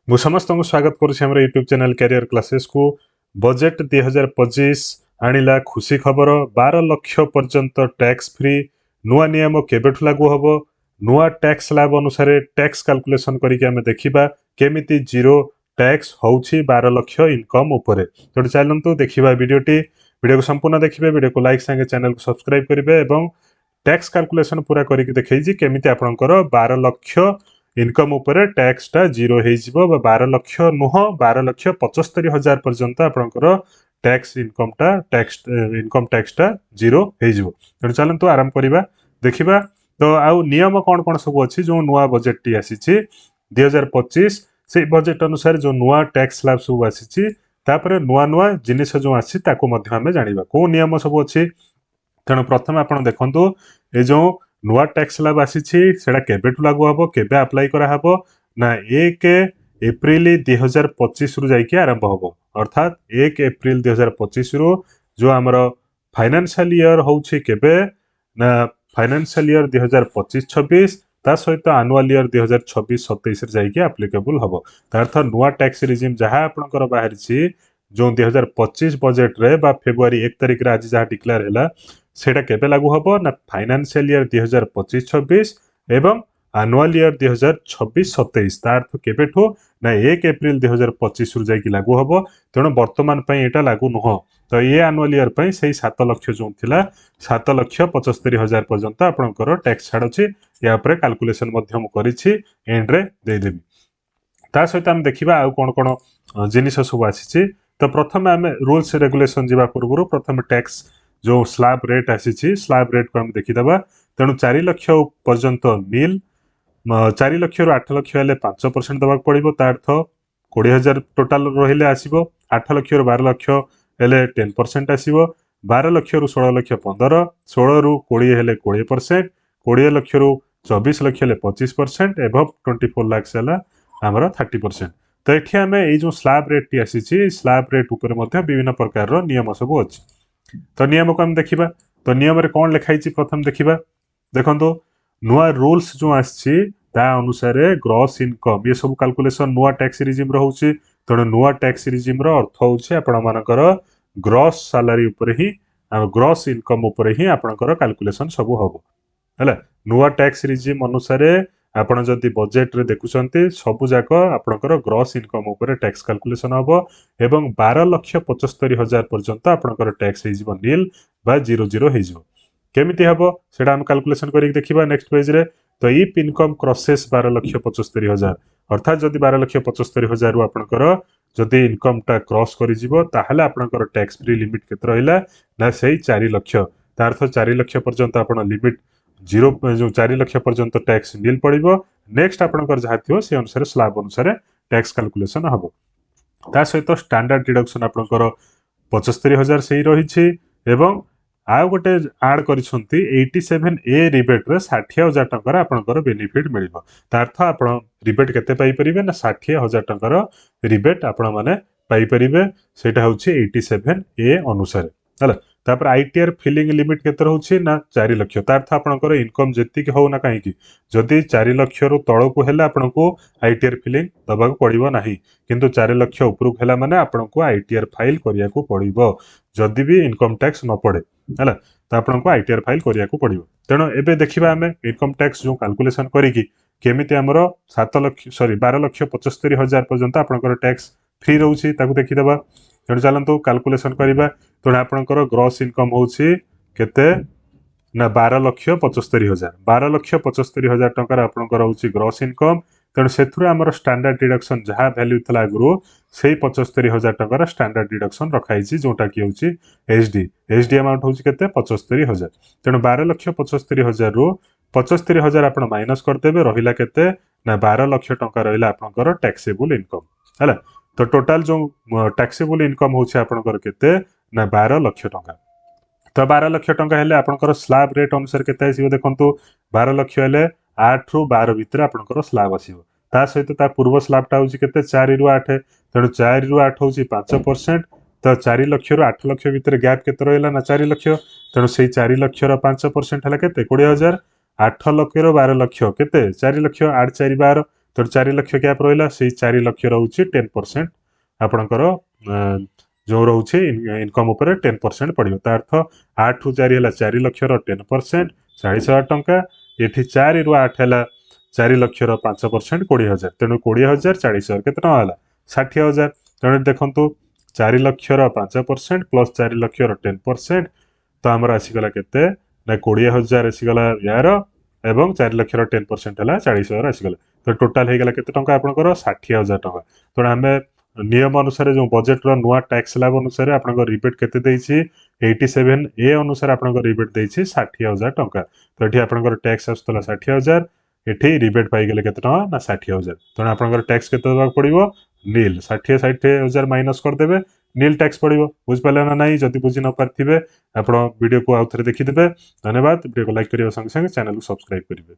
मु समस्त स्वागत करुँच यूट्यूब चैनल कैरियर क्लासेस को। बजेट 2025 आनिला खुशी खबर 12 लाख पर्यंत टैक्स फ्री नुआ नियम केबेठु लागू हम नुआ टैक्स स्लैब अनुसार टैक्स कैलकुलेशन करके आमे देखिबा केमिति जीरो टैक्स होउछि 12 लाख इनकम उपरे। तो चलंतु देखिबा वीडियो को संपूर्ण देखिबे, वीडियो को लाइक संगे चैनल को सब्सक्राइब करिवे एवं टैक्स कैलकुलेशन पूरा करके देखैछि केमिति आपनकर 12 लाख इनकम उपरे टैक्स टा जीरो हो 12 लाख नुह 12,75,000 पर्यंत आपनकर टैक्स इनकम टैक्स टा जीरो हो। चलतु आरंभ करवा देखिबा। तो आउ नियम कौन कौन सब अच्छी जो नुआ बजेट टी आसी 2025 से बजेट अनुसार जो नुआ टैक्स स्लैब सब आसी नुआ नुआ जिनिस जो आसी आम जाना कौ नियम सब अच्छी। तेणु प्रथम आप देखु ये जो नुआ टैक्स स्लैब आसी केबेठु लागू हम केबे अप्लाई करा हबो ना 1 एप्रिल 2025 रु जाइए आरंभ हम अर्थात 1 एप्रिल 2025 रु जो आमर फाइनेंशियल ईयर होउछि केबे ना फाइनेंशियल ईयर 2025-26 ता सहित एनुअल ईयर 2026-27 जाइए एप्लिकेबल हम। तार्थ नुआ टैक्स रिजिम जहाँ आपनकर बाहर जो 2025 बजेट रे बा फेब्रुआरी 1 तारिख रे आज जहाँ डिक्लेयर हैला सेटा केबे लागू हबो ना फाइनेंशियल ईयर 2025-26 एवं एनुअल ईयर 2026-27 तार्थ केबेठो ना 1 एप्रिल 2025 रु जाइकी लागू हबो। तेणु वर्तमान पई एटा लागू नुह। तो ये एनुअल ईयर पई सेही 7 लाख जो थिला 7,75,000 पर्यंत आपनकर टैक्स छाड़ अछि। या पर कैलकुलेशन मध्यम करिछि एंड रे दे देबी। ता सहित हम देखिबा आ कोन कोन जिनिस सब आसी। तो प्रथम आम रूल्स रेगुलेशन जावा पूर्व प्रथम टैक्स जो स्लैब रेट आसी स्लैब रेट को हम देखीदबा। तेणु 4 लाख पर्यंत नील 4 लाख रु 8 लाख हेले 5% दबाक पड़िबो। ता अर्थ 20,000 टोटाल रहिले आसीबो। 8 लाख रु 12 लाख हेले 10% आसीबो। 12 लाख रु 16 लाख 15, 16 रु 20 हेले 20%, 20 लाख रु 24 लाख हेले 25% एवं 24 लाख हेला हमर 30%। तो एठी हमें ए जो स्लैब रेट टी आसी स्लैब रेट ऊपर मध्य विभिन्न प्रकार रो नियम सब अछि। तो नियम को हम देखिबा। तो नियम रे कोन लिखाई छि प्रथम देखिबा। देखंतो नुआ रूल्स जो आछि ता अनुसार ग्रॉस इनकम ये सब कैलकुलेशन नुआ टैक्स रिजिम रहउछि। तेणु नुआ टैक्स रिजिम रो अर्थ होछि आपण मानकर ग्रॉस सैलरी ऊपर ही ग्रॉस इनकम ऊपर ही आपनकर कैलकुलेशन सब हबो हैला। नुआ टैक्स रिजिम अनुसार आपण जदि बजेट रे देखुछन्ते सबु जाक आपनकर ग्रॉस इनकम ऊपर टैक्स कैलकुलेशन हबो एवं 12,75,000 पर्यंत आपनकर टैक्स हेजिबो नील बा 00 हेजिबो। केमिति हबो सेटा हम कैलकुलेशन करिक देखिबा नेक्स्ट पेज रे। तो इफ इनकम क्रॉसेस 12,75,000 अर्थात जदि 12,75,000 रु आपनकर जदि इनकम टा क्रॉस करि जिवो ताहले आपनकर टैक्स फ्री लिमिट केते रहिला ना सेही 4 लाख। ता अर्थ 4 लाख पर्यंत आपण लिमिट जीरो जो 4 लाख पर्यंत टैक्स नील पड़िबो। नेक्स्ट आपनकर जहा थियो से अनुसार स्लैब अनुसार टैक्स कैलकुलेशन हबो। ता सहित स्टैंडर्ड डिडक्शन आपनकर 75,000 सही रही छी एवं आउ गोटे आड करिसंती 87A रिबेट रे 60,000 टंकार आपनकर बेनिफिट मिलिबो। ता अर्थ आपण रिबेट केते पाई परिबे ना 60,000 टंकार रिबेट आपण माने पाई परिबे। सेटा होछि 87A अनुसार हला। तापर आईटीआर फिलिंग लिमिट केते रहउछि ना 4 लाख। ता अर्थ आपनकर इनकम जेति के हो ना काहे कि जदि 4 लाख रु तळको हेला आपनको आईटीआर फिलिंग दबाक पड़िबो नाही, किंतु 4 लाख उपरक हेला माने आपनको आईटीआर फाइल करिया को पड़िबो जदि भी इनकम टैक्स न पड़े हैला। तो आपनको आईटीआर फाइल करिया को पड़िबो। तेणु एबे देखिबा हमें इनकम टैक्स जो कैलकुलेशन करिकि केमिति हमर 12,75,000 पर्यंत आपनकर टैक्स फ्री रहउछि ताकू देखिदबा। तेणु चलंतु कैलकुलेशन करिबा। तेणु आपनकर ग्रॉस इनकम होउछि केते ना 12,75,000 12,75,000 टंकार आपनकर होउछि ग्रॉस इनकम। तेणु सेथुरे हमर स्टैंडर्ड डिडक्शन जहाँ वैल्यू थला आगुरु सेही 75,000 टंकार स्टैंडर्ड डिडक्शन रखाइछि जोटा कि होउछि एसडी अमाउंट होउछि केते 75,000। तेणु 12,75,000 रु 75,000 आपण माइनस करदेबे रहिला केते ना 12 लाख टंका रहिला आपनकर टैक्सेबल इनकम हैला। तो टोटल जो टैक्सेबल इनकम होउछि आपनकर केते ना 12 लाख टंका। तो 12 लाख टंका हेले आपनकर स्लैब रेट अनुसार केते आसीबो देखंतु 12 लाख हेले 8 रु 12 भितर आपनकर स्लैब आसीबो। ता सहित ता पूर्व स्लैब टा होउछि केते 4 रु 8। तेणु 4 रु 8 होउछि 5%। तो 4 लाख रु 8 लाख भितर गैप केते रहला ना 4 लाख। तेणु सेही 4 लाख रो 5% हला केते 20,000। 8 लाख रो 12 लाख केते 4 लाख 8 4 12 तो 4 लक्ष गैप रहा से 4 लक्ष रोचे 10% आपणकर जो रोचे इनकम उपर 10% पड़ो ता अर्थ 8 रु 4 है 4 लक्ष 10% 40,000 टंका ये 4 रु 8 है 4 लक्ष 5% 20,000 तेणु 20,000 40,000 के 60,000 तेणु देखो 4 लक्ष 5% प्लस 4 लक्ष 10% तो आमर आसीगला केते ना 20,000 आसीगला यार एवं 4 लक्ष 10% है 40,000 आसीगला तो टोटाल हो गला केते टंका आपनकर 60,000 टंका तेणु आम नियम अनुसार जो बजेट नुआ टैक्स स्लैब अनुसार आपन रिबेट केते देछि 87 ए अनुसार आपन रिबेट देछि 60,000 टंका तो ये आपन टैक्स आसला 60,000 ये रिबेट पाइगले केते टंका ना 60,000 तेणु आपन टैक्स केते देबाक पड़िबो नील 60,000 माइनस करदेवे नील टैक्स पड़ो बुझिपारे ना नहीं जदि बुझी न पारे आप वीडियो को आउ थे देखिदेवे धन्यवाद वीडियो को लाइक करने संगे संगे चैनल को सब्सक्राइब करेंगे।